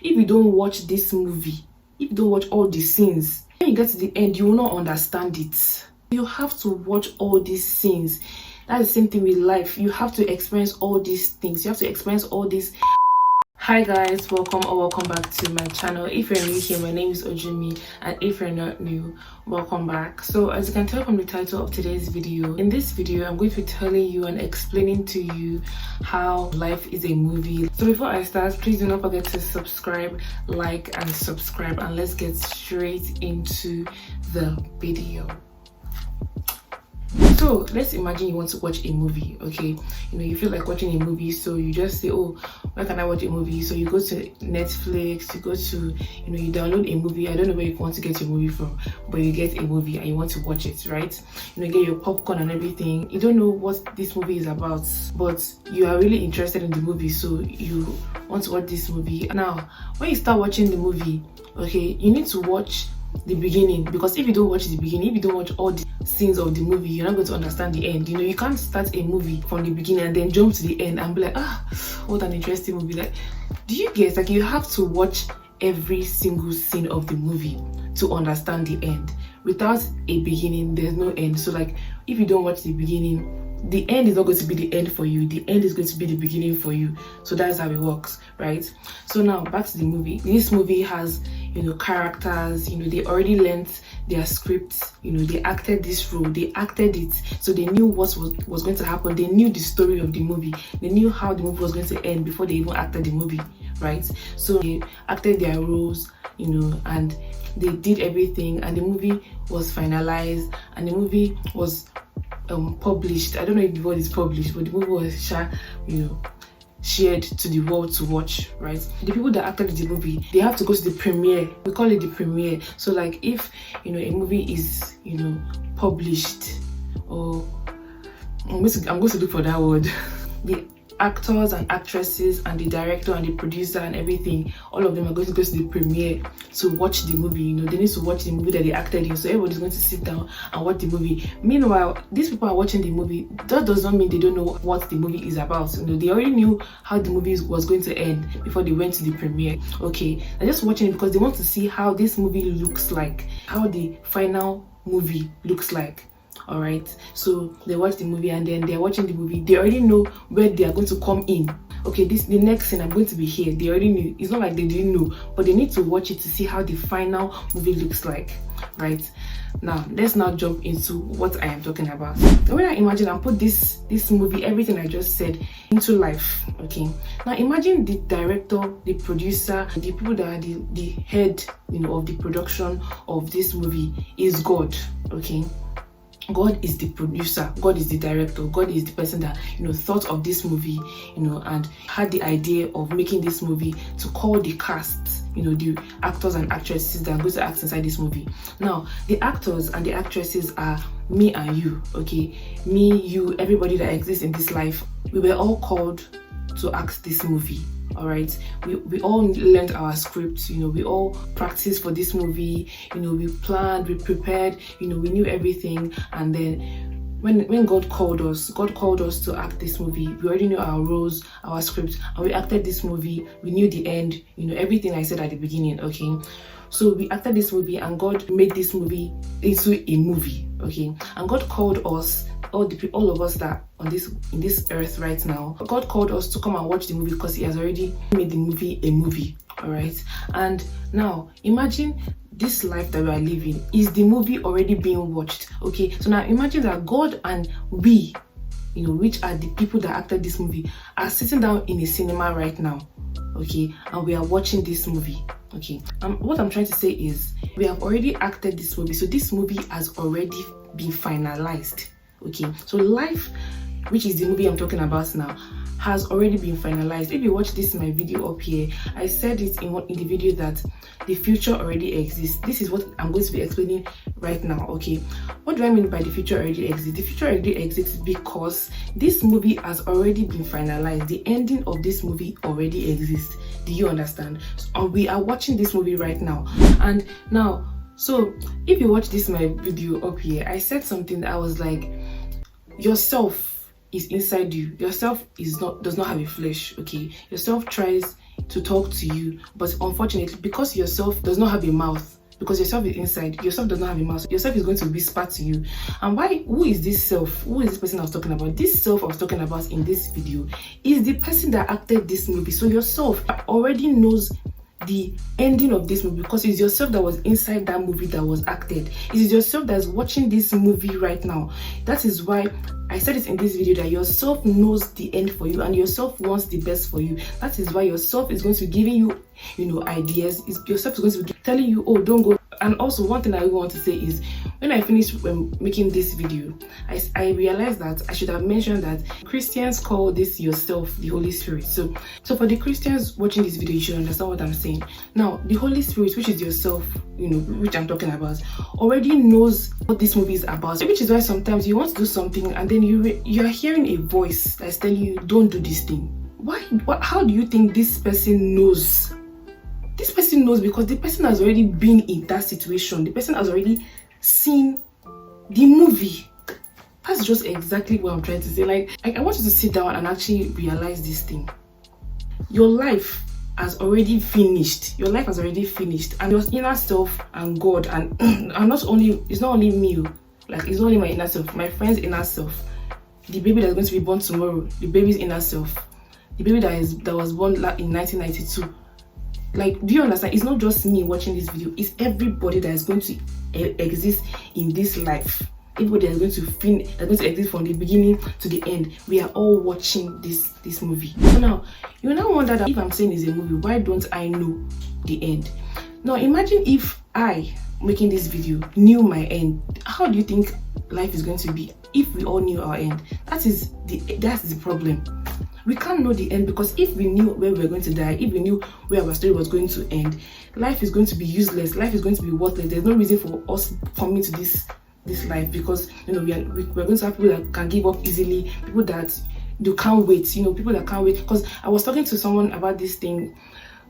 If you don't watch this movie, if you don't watch all the scenes, when you get to the end, you will not understand it. You have to watch all these scenes. That's the same thing with life. You have to experience all these things. You have to experience all these. Hi guys, welcome or welcome back to my channel. If you're new here, my name is Ojimi, and if you're not new, welcome back. So as you can tell from the title of today's video, in this video I'm going to be telling you and explaining to you how life is a movie. So before I start, please do not forget to subscribe, like and subscribe, and let's get straight into the video. So let's imagine you want to watch a movie. Okay, you feel like watching a movie, so you just say, oh, where can I watch a movie? So you go to Netflix, you go to, you download a movie. I don't know where you want to get your movie from, but you get a movie and you want to watch it, right? Get your popcorn and everything. You don't know what this movie is about, but you are really interested in the movie, so you want to watch this movie. Now when you start watching the movie, okay, you need to watch the beginning, because if you don't watch the beginning, if you don't watch all the scenes of the movie, you're not going to understand the end. You can't start a movie from the beginning and then jump to the end and be like, what an interesting movie. Like, do you get, like, you have to watch every single scene of the movie to understand the end. Without a beginning, there's no end. So like, if you don't watch the beginning, the end is not going to be the end for you. The end is going to be the beginning for you. So that's how it works, right? So now back to the movie. This movie has, characters. They already learnt their scripts. They acted this role. They acted it, so they knew what was going to happen. They knew the story of the movie. They knew how the movie was going to end before they even acted the movie, right? So they acted their roles, and they did everything, and the movie was finalized, and the movie was published. I don't know if the word is published, but the movie was shared to the world to watch, right? The people that acted the movie, they have to go to the premiere. We call it the premiere. So like, if a movie is published, or I'm going to look for that word. The actors and actresses and the director and the producer and everything, all of them are going to go to the premiere to watch the movie. They need to watch the movie that they acted in, so everybody's going to sit down and watch the movie. Meanwhile, these people are watching the movie. That does not mean they don't know what the movie is about. They already knew how the movie was going to end before they went to the premiere. Okay, they're just watching it because they want to see how this movie looks like, how the final movie looks like. All right, so they watch the movie, and then they're watching the movie. They already know where they are going to come in. Okay, the next scene, I'm going to be here. They already knew. It's not like they didn't know, but they need to watch it to see how the final movie looks like, right? Now let's now jump into what I am talking about. When I imagine and put this movie, everything I just said, into life. Okay, now imagine the director, the producer, the people that are the head of the production of this movie is God. Okay, God is the producer, God is the director, God is the person that thought of this movie, and had the idea of making this movie to call the cast, the actors and actresses that are going to act inside this movie. Now the actors and the actresses are me and you. Okay, me, you, everybody that exists in this life. We were all called to act this movie. All right, we all learned our scripts. We all practiced for this movie. We planned, we prepared, we knew everything. And then when God called us to act this movie, we already knew our roles, our scripts, and we acted this movie. We knew the end, everything I said at the beginning. Okay, so we acted this movie, and God made this movie into a movie. Okay, and God called us, all of us that in this earth right now. God called us to come and watch the movie because He has already made the movie a movie. All right, and now imagine this life that we are living. Is the movie already being watched? Okay, so now imagine that God and we, which are the people that acted this movie, are sitting down in a cinema right now. Okay, and we are watching this movie. Okay, what I'm trying to say is, we have already acted this movie, so this movie has already been finalized. Okay, so life, which is the movie I'm talking about now, has already been finalized. If you watch this my video up here, I said it in the video that the future already exists. This is what I'm going to be explaining right now. Okay, what do I mean by the future already exists? The future already exists because this movie has already been finalized. The ending of this movie already exists. Do you understand? So we are watching this movie right now, and now, so if you watch this my video up here, I said something that I was like, yourself is inside you. Yourself does not have a flesh. Okay, yourself tries to talk to you, but unfortunately, because yourself does not have a mouth, because yourself is inside, yourself does not have a mouth, yourself is going to whisper to you. And why? Who is this self? Who is this person I was talking about? This self I was talking about in this video is the person that acted this movie. So yourself already knows the ending of this movie, because it's yourself that was inside that movie that was acted. It is yourself that's watching this movie right now. That is why I said it in this video, that yourself knows the end for you and yourself wants the best for you. That is why yourself is going to be giving you, ideas. Yourself is going to be telling you, oh, don't go. And also, one thing I want to say is, when I finished making this video, I realized that I should have mentioned that Christians call this yourself the Holy Spirit. So for the Christians watching this video, you should understand what I'm saying. Now, the Holy Spirit, which is yourself, which I'm talking about, already knows what this movie is about. Which is why sometimes you want to do something and then you are hearing a voice that's telling you, don't do this thing. Why? How do you think this person knows? This person knows because the person has already been in that situation. The person has already seen the movie. That's just exactly what I'm trying to say. Like, I want you to sit down and actually realize this thing. Your life has already finished. Your life has already finished. And your inner self and God and it's not only me. Like, it's not only my inner self, my friend's inner self. The baby that's going to be born tomorrow, the baby's inner self. The baby that was born in 1992. Like, do you understand? It's not just me watching this video. It's everybody that is going to exist in this life. Everybody that is going to exist from the beginning to the end. We are all watching this movie. So now, you now wonder that if I'm saying it's a movie, why don't I know the end? Now, imagine if I, making this video, knew my end. How do you think life is going to be if we all knew our end? That's the problem. We can't know the end, because if we knew where we were going to die, if we knew where our story was going to end, life is going to be useless. Life is going to be worthless. There's no reason for us coming to this life, because we're going to have people that can give up easily, people that you can't wait, people that can't wait. Because I was talking to someone about this thing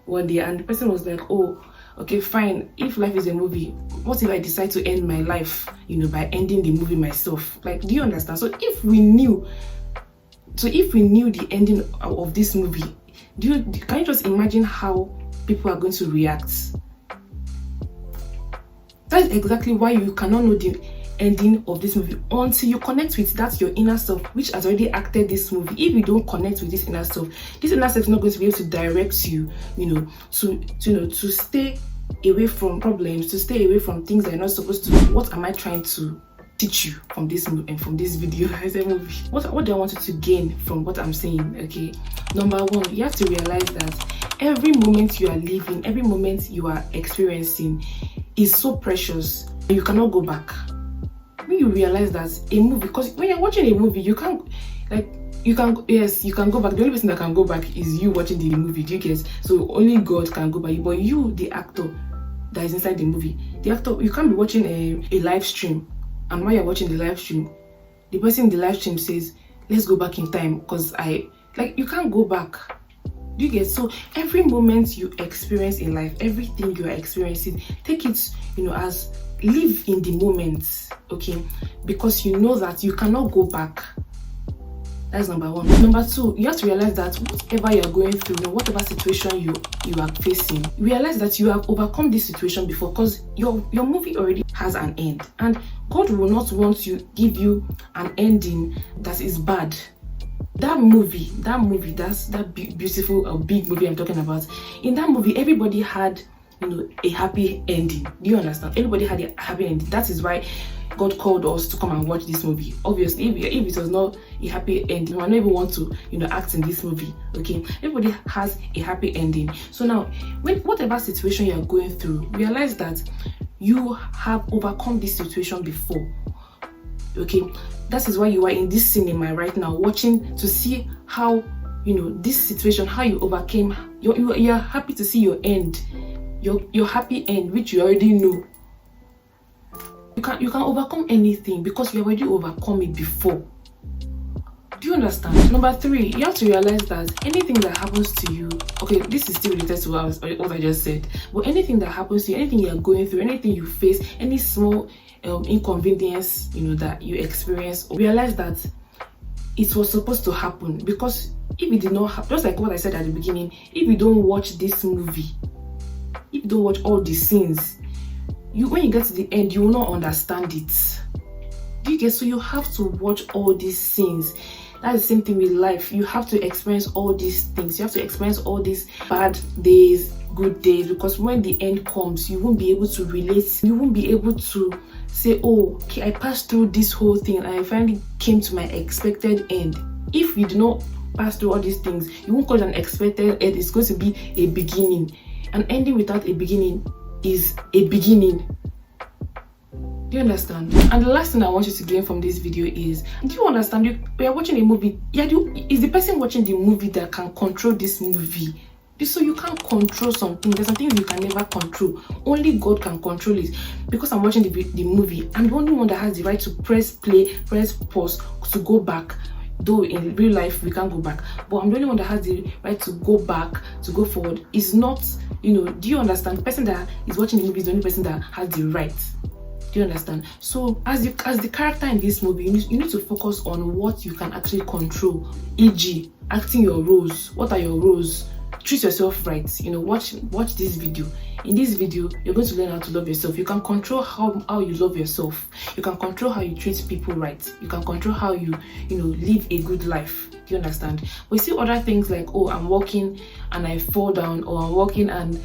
one day, and the person was like, oh, okay, fine, if life is a movie, what if I decide to end my life by ending the movie myself? Like, do you understand? So if we knew the ending of this movie, can you just imagine how people are going to react? That's exactly why you cannot know the ending of this movie until you connect with your inner self, which has already acted this movie. If you don't connect with this inner self is not going to be able to direct you, to stay away from problems, to stay away from things that you're not supposed to do. What am I trying to teach you from this movie and from this video? I said movie. What do I want you to gain from what I'm saying? Okay, number one, you have to realize that every moment you are living, every moment you are experiencing is so precious, you cannot go back. When you realize that a movie, because when you're watching a movie, you can go back. The only person that can go back is you watching the movie. Do you get? So only God can go back. But you, the actor that is inside the movie, the actor, you can't be watching a live stream, and while you're watching the live stream, the person in the live stream says, let's go back in time, because you can't go back. Do you get? So every moment you experience in life, everything you are experiencing, take it as live in the moment, okay? Because you know that you cannot go back. That's number one. Number two, you have to realize that whatever you're going through, whatever situation you are facing, realize that you have overcome this situation before, because your movie already has an end, and God will not want to give you an ending that is bad. That movie, that's that beautiful big movie I'm talking about. In that movie, everybody had a happy ending. Do you understand? Everybody had a happy ending. That is why God called us to come and watch this movie. Obviously, if it was not a happy ending, we would never want to act in this movie. Okay, everybody has a happy ending. So now, whatever situation you are going through, realize that you have overcome this situation before. Okay, that is why you are in this cinema right now, watching to see how this situation, how you overcame. You are happy to see your end, your happy end, which you already know. You can overcome anything because you already overcome it before. Do you understand? Number three, you have to realize that anything that happens to you, okay, this is still related to what I just said, but anything that happens to you, anything you are going through, anything you face, any small inconvenience that you experience, realize that it was supposed to happen. Because if it did not happen, just like what I said at the beginning, if you don't watch this movie, if you don't watch all the scenes, when you get to the end, you will not understand it. Do you get? So you have to watch all these scenes. That's the same thing with life. You have to experience all these things. You have to experience all these bad days, good days, because when the end comes, you won't be able to relate. You won't be able to say, oh, okay, I passed through this whole thing and I finally came to my expected end. If you do not pass through all these things, you won't call it an expected end. It's going to be a beginning. An ending without a beginning is a beginning. Do you understand? And the last thing I want you to gain from this video is, do you understand? We are watching a movie. Is the person watching the movie that can control this movie? So you can't control something. There's something you can never control. Only God can control it. Because I'm watching the movie, I'm the only one that has the right to press play, press pause, to go back. Though in real life we can't go back, but I'm the only one that has the right to go back, to go forward. It's not, do you understand? The person that is watching the movie is the only person that has the right. Do you understand? So as the character in this movie, you need to focus on what you can actually control, e.g. acting your roles. What are your roles? Treat yourself right. Watch this video. In this video, you're going to learn how to love yourself. You can control how you love yourself. You can control how you treat people right. You can control how you live a good life. Do you understand? We see other things like, oh, I'm walking and I fall down, or I'm walking and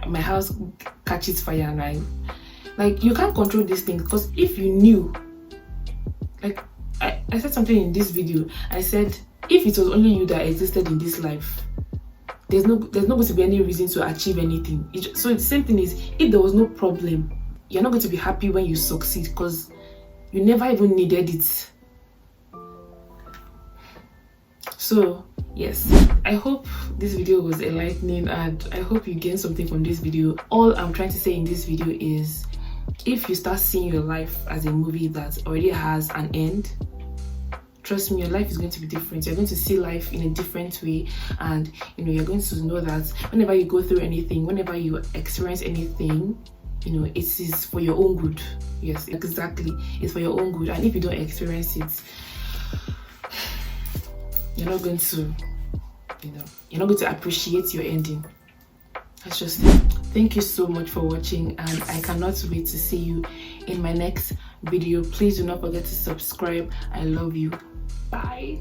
my house catches fire, and you can't control these things. Because if you knew, like I said something in this video, I said, if it was only you that existed in this life, there's not going to be any reason to achieve anything. So the same thing is, if there was no problem, you're not going to be happy when you succeed, because you never even needed it. So yes, I hope this video was enlightening, and I hope you gained something from this video. All I'm trying to say in this video is, if you start seeing your life as a movie that already has an end, trust me, your life is going to be different. You're going to see life in a different way, and you're going to know that whenever you go through anything, whenever you experience anything, it is for your own good. Yes, exactly, it's for your own good. And if you don't experience it, you're not going to appreciate your ending. That's just it. Thank you so much for watching, and I cannot wait to see you in my next video. Please do not forget to subscribe. I love you. Bye.